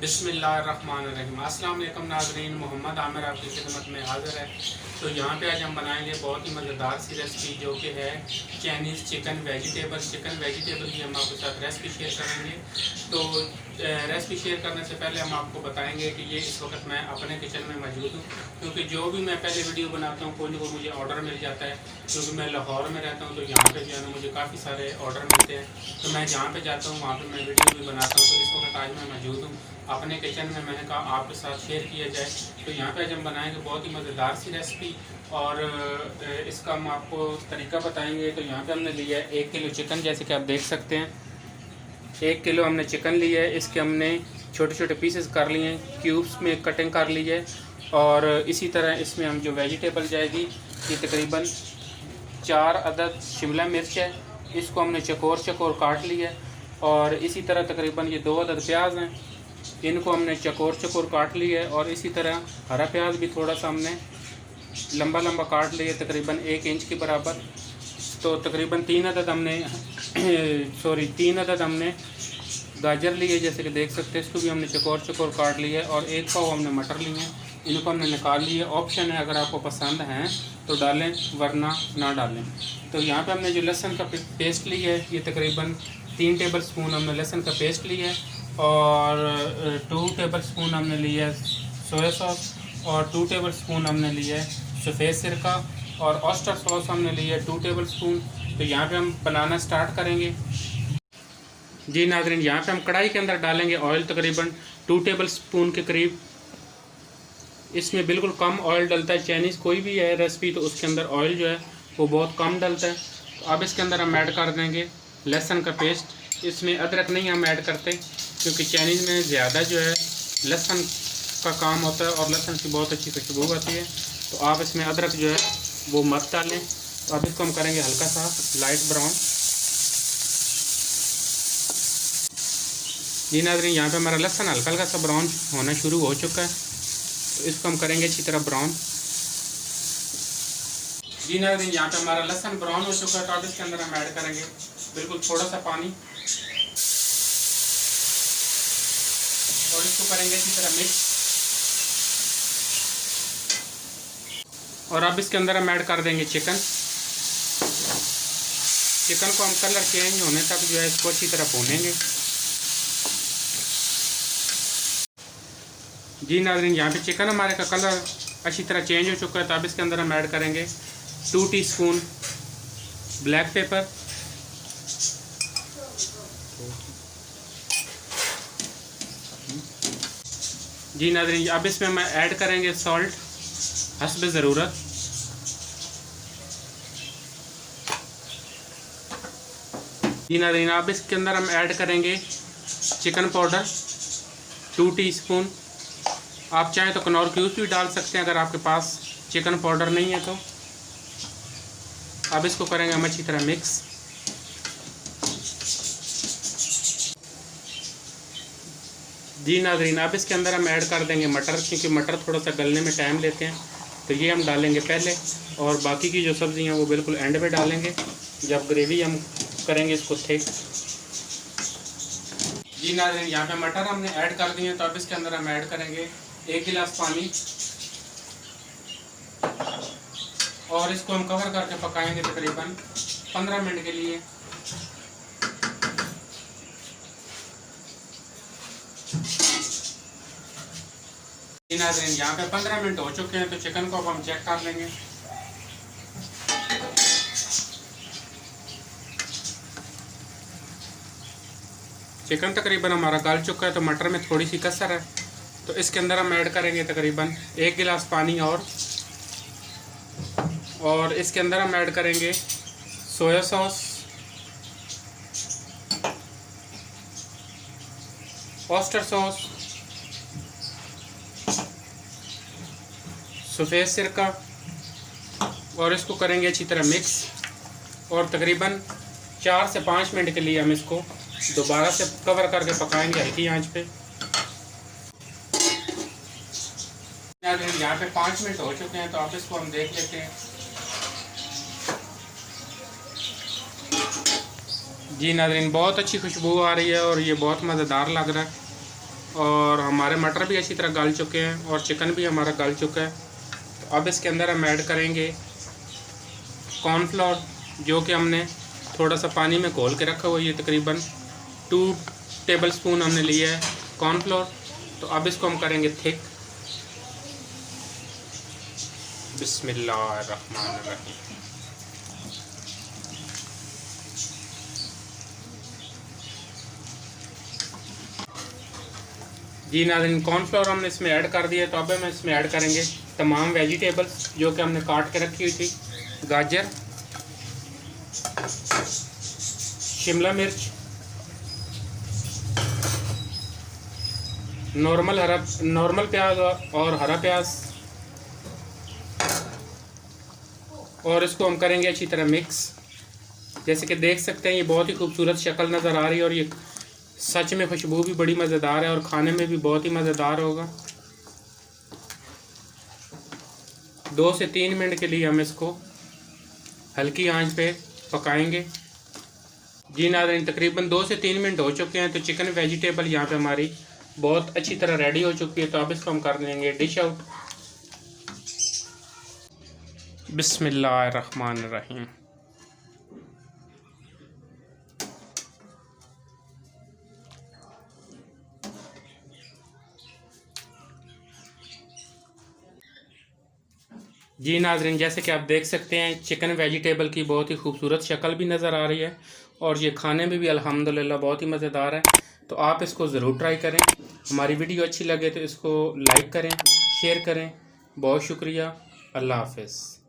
बिस्मिल्लाहिर्रहमानिर्रहीम। अस्सलाम वालेकुम नाज़रीन, मोहम्मद आमिर आपकी खिदमत में हाज़िर है। तो यहाँ पे आज हम बनाएंगे बहुत ही मज़ेदार सी रेसिपी जो कि है चाइनीज़ चिकन वेजिटेबल की हम आपके साथ रेसिपी शेयर करेंगे। तो रेसिपी शेयर करने से पहले हम आपको बताएंगे कि ये इस वक्त मैं अपने किचन में मौजूद हूँ, क्योंकि जो भी मैं पहले वीडियो बनाता हूँ कोई ना कोई मुझे ऑर्डर मिल जाता है। क्योंकि मैं लाहौर में रहता हूँ तो यहाँ पे जो है ना मुझे काफ़ी सारे ऑर्डर मिलते हैं, तो मैं जहाँ पे जाता हूँ वहाँ पे मैं वीडियो भी बनाता हूँ। तो इस वक्त आज मैं मौजूद हूँ अपने किचन में, मैंने कहा आपके साथ शेयर किया जाए। तो यहाँ पे आज हम बनाएंगे बहुत ही मज़ेदार सी रेसिपी, और इसका हम आपको तरीका बताएंगे। तो यहाँ पे हमने लिया है 1 किलो चिकन, जैसे कि आप देख सकते हैं 1 किलो हमने चिकन लिया है। इसके हमने छोटे छोटे पीसेस कर लिए हैं, क्यूब्स में कटिंग कर ली है। और इसी तरह इसमें हम जो वेजिटेबल जाएगी ये तकरीबन 4 अदद शिमला मिर्च है, इसको हमने चकोर काट लिया है। और इसी तरह तकरीबन ये 2 अदद प्याज हैं, इनको हमने चकोर काट लिया है। और इसी तरह हरा प्याज भी थोड़ा सा हमने लंबा लंबा काट लिया, तकरीबन 1 इंच के बराबर। तो तकरीबन 3 अदद हमने 3 अदद हमने गाजर लिए, जैसे कि देख सकते हैं, इसको भी हमने चकोर काट लिया है। और 1 पाव हमने मटर लिए हैं, इनको हमने निकाल लिए। ऑप्शन है, अगर आपको पसंद हैं तो डालें वरना ना डालें। तो यहाँ पे हमने जो लहसुन का पेस्ट लिया है ये तकरीबन 3 टेबल स्पून हमने लहसुन का पेस्ट लिया है। और 2 टेबल स्पून हमने लिया है सोया सॉस, और 2 टेबल स्पून हमने लिया है सफ़ेद सिरका, और ऑयस्टर सॉस हमने लिया है 2 टेबल स्पून। तो यहाँ पे हम बनाना स्टार्ट करेंगे। जी नाज़रीन, यहाँ पे हम कढ़ाई के अंदर डालेंगे ऑयल तकरीबन 2 टेबल स्पून के करीब। इसमें बिल्कुल कम ऑयल डलता है, चाइनीज़ कोई भी है रेसिपी तो उसके अंदर ऑयल जो है वो बहुत कम डलता है। तो अब इसके अंदर हम ऐड कर देंगे लहसुन का पेस्ट। इसमें अदरक नहीं हम ऐड करते, क्योंकि चाइनीज़ में ज़्यादा जो है लहसुन का काम होता है और लहसुन की बहुत अच्छी खुशबू आती है। तो आप इसमें अदरक जो है वो मत डालें। तो अब इसको हम करेंगे हल्का सा लाइट ब्राउन। जी नाज़रीन, यहाँ पे हमारा लहसुन हल्का हल्का सा ब्राउन होना शुरू हो चुका है, तो इसको हम करेंगे अच्छी तरह ब्राउन। जी नाज़रीन, यहाँ पे हमारा लहसुन ब्राउन हो चुका है, तो अब इसके अंदर हम ऐड करेंगे बिल्कुल थोड़ा सा पानी, और इसको करेंगे अच्छी तरह मिक्स। और अब इसके अंदर हम ऐड कर देंगे चिकन को हम कलर चेंज होने तक जो है इसको अच्छी तरह भूनेंगे। जी नाज़रीन, यहाँ पे चिकन हमारे का कलर अच्छी तरह चेंज हो चुका है, तो अब इसके अंदर हम ऐड करेंगे 2 टीस्पून ब्लैक पेपर, जी नाज़रीन, अब इसमें हम ऐड करेंगे सॉल्ट हस्ब ज़रूरत। जी नाज़रीन, अब इसके अंदर हम ऐड करेंगे चिकन पाउडर 2 टीस्पून। आप चाहें तो कनौर क्यूब्स भी डाल सकते हैं अगर आपके पास चिकन पाउडर नहीं है तो। अब इसको करेंगे हम अच्छी तरह मिक्स। जी नाज़रीन, अब इसके अंदर हम ऐड कर देंगे मटर, क्योंकि मटर थोड़ा सा गलने में टाइम लेते हैं, तो ये हम डालेंगे पहले। और बाकी की जो सब्ज़ी हैं वो बिल्कुल एंड में डालेंगे, जब ग्रेवी हम करेंगे इसको थिक। जी नाज़रीन, यहाँ पे मटर हमने ऐड कर दिए हैं, तो अब इसके अंदर हम ऐड करेंगे 1 गिलास पानी, और इसको हम कवर करके पकाएंगे तकरीबन 15 मिनट के लिए। नाज़रीन, यहाँ पे 15 मिनट हो चुके हैं, तो चिकन को अब हम चेक कर लेंगे। चिकन तकरीबन हमारा गल चुका है, तो मटर में थोड़ी सी कसर है, तो इसके अंदर हम ऐड करेंगे तकरीबन 1 गिलास पानी, और इसके अंदर हम ऐड करेंगे सोया सॉस, ऑयस्टर सॉस, सफ़ेद सिरका, और इसको करेंगे अच्छी तरह मिक्स। और तकरीबन 4 से 5 मिनट के लिए हम इसको दोबारा से कवर करके पकाएंगे हल्की आंच पे। यहाँ पे 5 मिनट हो चुके हैं, तो आप इसको हम देख लेते हैं। जी नाज़रीन, बहुत अच्छी खुशबू आ रही है और ये बहुत मज़ेदार लग रहा है। और हमारे मटर भी अच्छी तरह गल चुके हैं और चिकन भी हमारा गल चुका है। तो अब इसके अंदर हम ऐड करेंगे कॉर्नफ्लोर, जो कि हमने थोड़ा सा पानी में घोल के रखा हुआ है। ये तकरीबन 2 टेबलस्पून हमने लिया है कॉर्नफ्लोर। तो अब इसको हम करेंगे थिक। बिस्मिल्लाहिर्रहमानिर्रहीम। जी नाज़रीन, कॉर्नफ्लोर हमने इसमें ऐड कर दिया। तो अब हम इसमें ऐड करेंगे तमाम वेजिटेबल्स जो कि हमने काट के रखी हुई थी। गाजर, शिमला मिर्च, नॉर्मल प्याज और हरा प्याज, और इसको हम करेंगे अच्छी तरह मिक्स। जैसे कि देख सकते हैं ये बहुत ही खूबसूरत शक्ल नज़र आ रही है और ये सच में खुशबू भी बड़ी मज़ेदार है और खाने में भी बहुत ही मज़ेदार होगा। 2 से 3 मिनट के लिए हम इसको हल्की आंच पे पकाएंगे। जी नाज़रीन, तकरीबन 2 से 3 मिनट हो चुके हैं। तो चिकन वेजिटेबल यहाँ पे हमारी बहुत अच्छी तरह रेडी हो चुकी है। तो अब इसको हम कर लेंगे डिश आउट। बिस्मिल्लाहिर्रहमानिर्रहीम। जी नाज़रीन, जैसे कि आप देख सकते हैं चिकन वेजिटेबल की बहुत ही खूबसूरत शक्ल भी नज़र आ रही है और ये खाने में भी अल्हम्दुलिल्लाह बहुत ही मज़ेदार है। तो आप इसको ज़रूर ट्राई करें। हमारी वीडियो अच्छी लगे तो इसको लाइक करें, शेयर करें। बहुत शुक्रिया। अल्लाह हाफ़िज़।